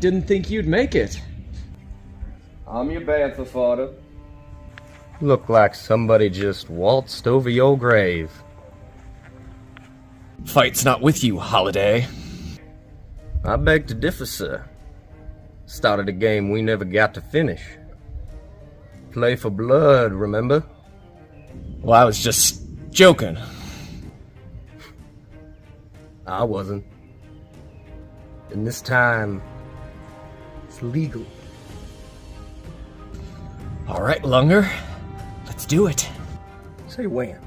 didn't think you'd make it. I'm your bantha fodder. Look like somebody just waltzed over your grave. Fight's not with you, Holiday. I beg to differ, sir. Started a game we never got to finish. Play for blood, remember? Well, I was just joking. I wasn't. And this time, it's legal. All right, Lunger. Let's do it. Say when.